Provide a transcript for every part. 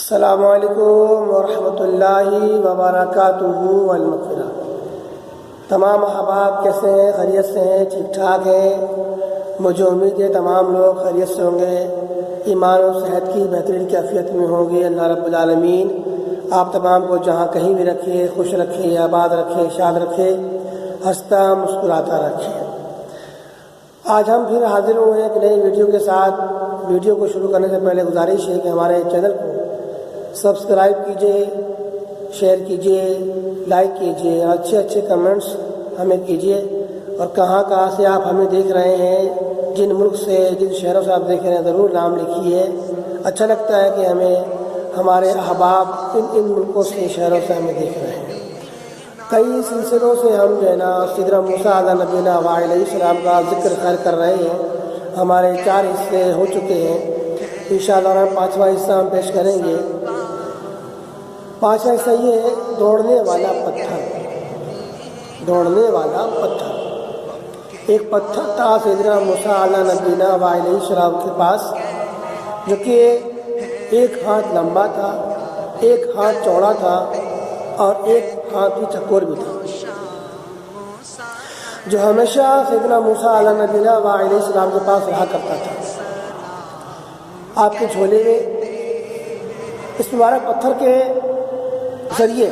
السلام علیکم ورحمۃ اللہ وبرکاتہ والمغفرہ۔ تمام احباب کیسے ہیں؟ خیریت سے ہیں؟ ٹھیک ٹھاک ہیں؟ مجھے امید ہے تمام لوگ خیریت سے ہوں گے، ایمان و صحت کی بہترین کیفیت میں ہوں گے۔ اللہ رب العالمین آپ تمام کو جہاں کہیں بھی رکھے، خوش رکھے، آباد رکھے، شاد رکھے، ہنستا مسکراتا رکھے۔ آج ہم پھر حاضر ہوئے ہیں ایک نئی ویڈیو کے ساتھ۔ ویڈیو کو شروع کرنے سے پہلے گزارش ہے کہ ہمارے چینل کو سبسکرائب کیجئے، شیئر کیجئے، لائک کیجئے، اور اچھے کمنٹس ہمیں کیجئے۔ اور کہاں سے آپ ہمیں دیکھ رہے ہیں، جن ملک سے، جن شہروں سے آپ دیکھ رہے ہیں، ضرور نام لکھیے۔ اچھا لگتا ہے کہ ہمیں ہمارے احباب ان ملکوں سے، شہروں سے ہمیں دیکھ رہے ہیں۔ کئی سلسلوں سے ہم جو ہے نا سیدنا موسیٰ علیہ نبینا علیہ السلام کا ذکر خیر کر رہے ہیں۔ ہمارے 4 حصے ہو چکے ہیں، انشاءاللہ 5واں حصہ ہم پیش کریں گے۔ 5واں حصہ یہ ہے دوڑنے والا پتھر۔ دوڑنے والا پتھر، ایک پتھر تھا سیدنا موسیٰ علیہ نبینا علیہ السلام کے پاس، جو کہ 1 ہاتھ لمبا تھا، 1 ہاتھ چوڑا تھا، اور 1 ہاتھ کی چکور بھی تھا، جو ہمیشہ سیدنا موسیٰ علیہ نبینا علیہ السلام کے پاس رہا کرتا تھا۔ آپ کے جھولے میں اس مبارک پتھر کے ذریعے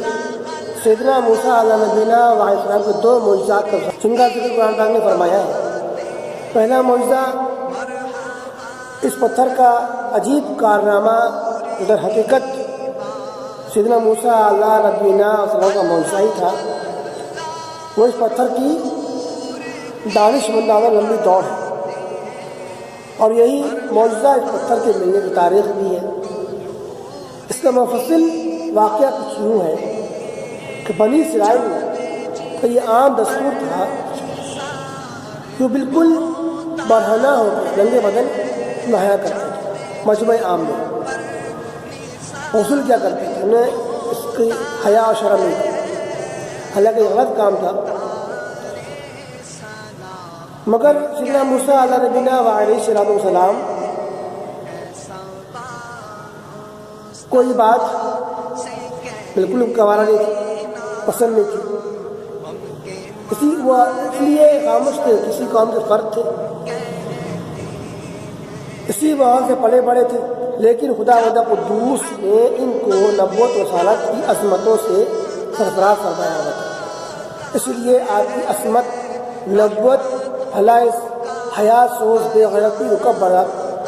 سیدنا موسیٰ علیہ نبینا علیہ السلام کے 2 معجزات کا جن کا ذکر قرآن پاک نے فرمایا ہے۔ پہلا معجزہ اس پتھر کا عجیب کارنامہ، در حقیقت سیدنا موسیٰ علیہ نبینا علیہ السلام کا معجزہ ہی تھا۔ وہ اس پتھر کی دانش مندانہ لمبی دوڑ ہے، اور یہی معجزہ اس پتھر کے ملنے کی تاریخ بھی ہے۔ اس کا مفصل واقعہ کچھ یوں ہے کہ بنی اسرائیل میں یہ عام دستور تھا کہ وہ بالکل برہنہ ہو کر ننگے بدن نہایا کرتے تھے مجمع عام میں۔ غسل کیا کرتے تھے، انہیں اس کی حیا و شرم نہیں تھی، حالانکہ یہ غلط کام تھا۔ مگر سیدنا موسیٰ علیہ نبینا علیہ السلام کوئی بات بالکل گوارا نہیں تھی، پسند نہیں تھی، اس لیے خاموش تھے، کسی قوم کے فرد تھے، اسی وہاں سے پلے بڑے تھے۔ لیکن خداوند قدوس نے ان کو نبوت و رسالت کی عظمتوں سے سرفراز فرمایا ہوا تھا، اس لیے آپ کی عصمت، نبوت، حیا سوز، بے غیرتی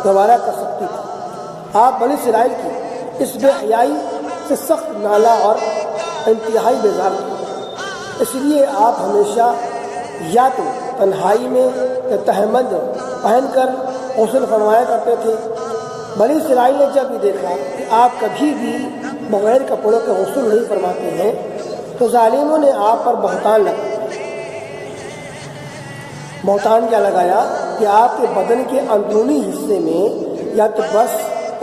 گوارا کر سکتی تھی۔ آپ بنی اسرائیل کی اس بے حیائی سے سخت نالا اور انتہائی بیزار تھے، اس لیے آپ ہمیشہ یا تو تنہائی میں یا تہمد پہن کر غسل فرمایا کرتے تھے۔ بنی اسرائیل نے جب یہ دیکھا کہ آپ کبھی بھی بغیر کپڑوں کے غسل نہیں فرماتے ہیں، تو ظالموں نے آپ پر بہتان لگایا۔ بہتان کیا لگایا کہ آپ کے بدن کے اندرونی حصے میں یا تو بس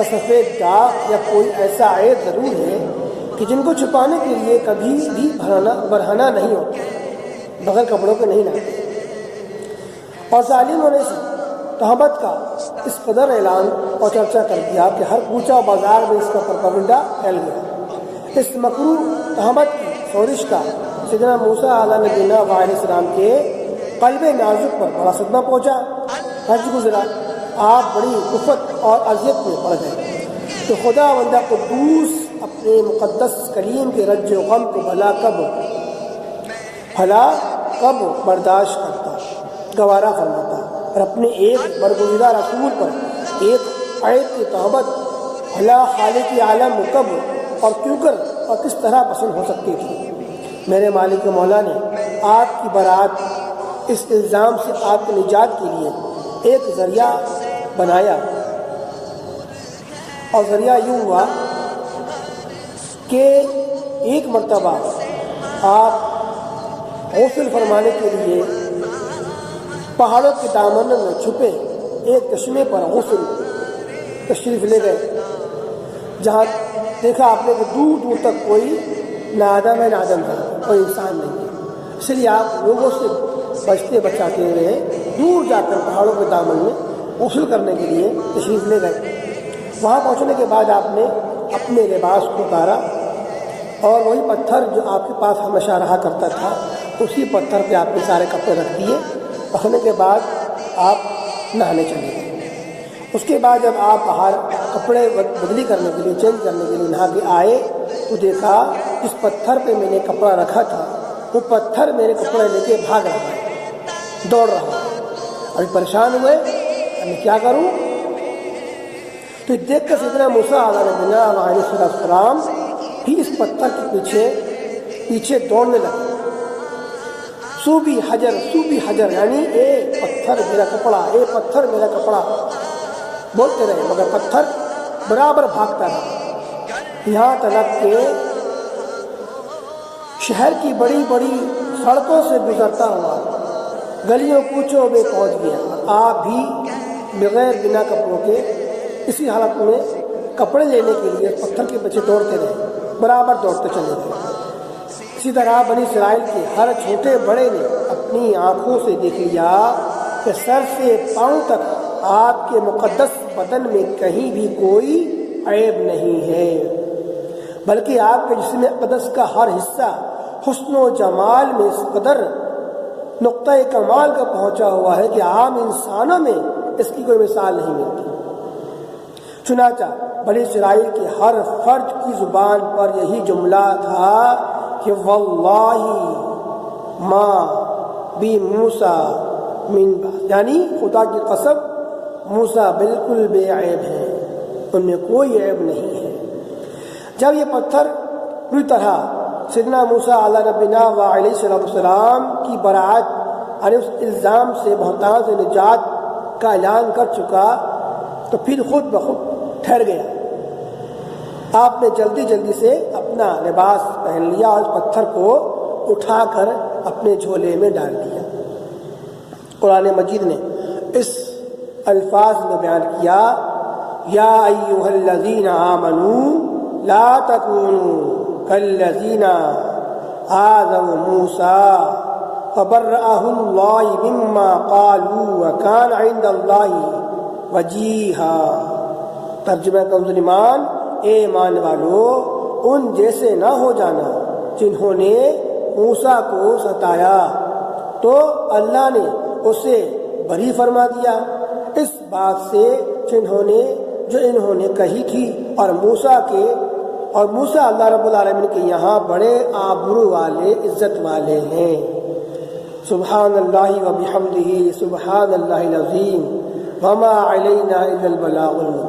سفید داغ یا کوئی ایسا عیب ضرور ہے کہ جن کو چھپانے کے لیے کبھی بھی برہنہ نہیں ہوتا، بغیر کپڑوں کے نہیں نہاتے۔ اور ظالموں نے تہمت کا اس قدر اعلان اور چرچا کر دیا کہ ہر کوچہ و بازار میں اس کا پروپیگنڈا پھیل گیا۔ اس مکروہ تہمت کی سوزش کا سیدنا موسیٰ علیہ نبینا علیہ السلام کے قلب نازک پر بڑا صدمہ پہنچا۔ حج گزرا، آپ بڑی کفت اور اذیت میں پڑ گئے، تو خداوند قدوس اپنے مقدس کلیم کے رنج و غم کو بھلا کب برداشت کرتا، گوارا فرماتا، اور اپنے ایک برگزیدہ رسول پر ایک عیب کی تہمت بھلا خالق عالم کب اور کیوں کر اور کس طرح پسند ہو سکتی تھی؟ میرے مالک و مولا نے آپ کی برات اس الزام سے آپ کی نجات کے لیے ایک ذریعہ بنایا، اور ذریعہ یوں ہوا کہ ایک مرتبہ آپ غسل فرمانے کے لیے پہاڑوں کے دامن میں چھپے ایک چشمے پر غسل تشریف لے گئے، جہاں دیکھا آپ نے کہ دور دور تک کوئی نہ آدم ہے نہ آدم تھا، کوئی انسان نہیں ہے۔ اس لیے آپ لوگوں سے بچتے بچاتے ہوئے دور جا کر پہاڑوں کے دامن میں غسل کرنے کے لیے تشریف لے گئے۔ وہاں پہنچنے کے بعد آپ نے اپنے لباس کو اتارا اور وہی پتھر جو آپ کے پاس ہمیشہ رہا کرتا تھا اسی پتھر پہ آپ نے سارے کپڑے رکھ دیے. رکھنے کے بعد آپ نہانے چلے گئے. اس کے بعد جب آپ باہر کپڑے بدلی کرنے کے لیے چینج کرنے کے لیے نہا کے آئے تو دیکھا جس پتھر پہ میں نے کپڑا رکھا تھا وہ پتھر میرے کپڑے لے کے بھاگ رہا ہے، دوڑ رہا ہے. ابھی پریشان ہوئے میں کیا کروں. تو دیکھ کر سیدنا موسیٰ علیہ السلام بھی اس پتھر کے پیچھے دوڑنے لگے. صوبی حجر یعنی اے پتھر میرا کپڑا، اے پتھر میرا کپڑا بولتے رہے، مگر پتھر برابر بھاگتا رہا. یہاں تک کہ شہر کی بڑی بڑی سڑکوں سے گزرتا ہوا گلیوں کوچوں میں پہنچ گیا. آپ بھی بغیر بنا کپڑوں کے اسی حالت میں کپڑے لینے کے لیے پتھر کے پیچھے دوڑتے رہے، برابر دوڑتے چلے گئے. اسی طرح بنی اسرائیل کے ہر چھوٹے بڑے نے اپنی آنکھوں سے دیکھ لیا کہ سر سے پاؤں تک آپ کے مقدس بدن میں کہیں بھی کوئی عیب نہیں ہے، بلکہ آپ کے جسم اقدس کا ہر حصہ حسن و جمال میں اس قدر نقطۂ کمال کا پہنچا ہوا ہے کہ عام انسانوں میں اس کی کوئی مثال نہیں ملتی. چنانچہ بنی اسرائیل کے ہر فرد کی زبان پر یہی جملہ تھا کہ واللہ ما بی موسیٰ من بعث، یعنی خدا کی قسم موسیٰ بالکل بے عیب ہے، ان میں کوئی عیب نہیں ہے. جب یہ پتھر پوری طرح سیدنا موسیٰ علیہ نبینا و علیہ السلام کی برات یعنی اس الزام سے بہتان سے نجات کا اعلان کر چکا تو پھر خود بخود ٹھہر گیا. آپ نے جلدی سے اپنا لباس پہن لیا اور پتھر کو اٹھا کر اپنے جھولے میں ڈال دیا. قرآن مجید نے اس الفاظ میں بیان کیا یا ایھا الذین آمنوا لا تکونوا کالذین آذوا موسیٰ فبرأہ اللہ مما قالوا وکان عند اللہ وجیہا. ترجمہ کنز ایمان، اے ایمان والو ان جیسے نہ ہو جانا جنہوں نے موسیٰ کو ستایا تو اللہ نے اسے بری فرما دیا اس بات سے جو انہوں نے کہی تھی. اور موسیٰ اللہ رب العالمین کے یہاں بڑے آبرو والے عزت والے ہیں. سبحان اللہ و بحمدہ سبحان اللہ العظیم وما علینا الا البلاغ المبین.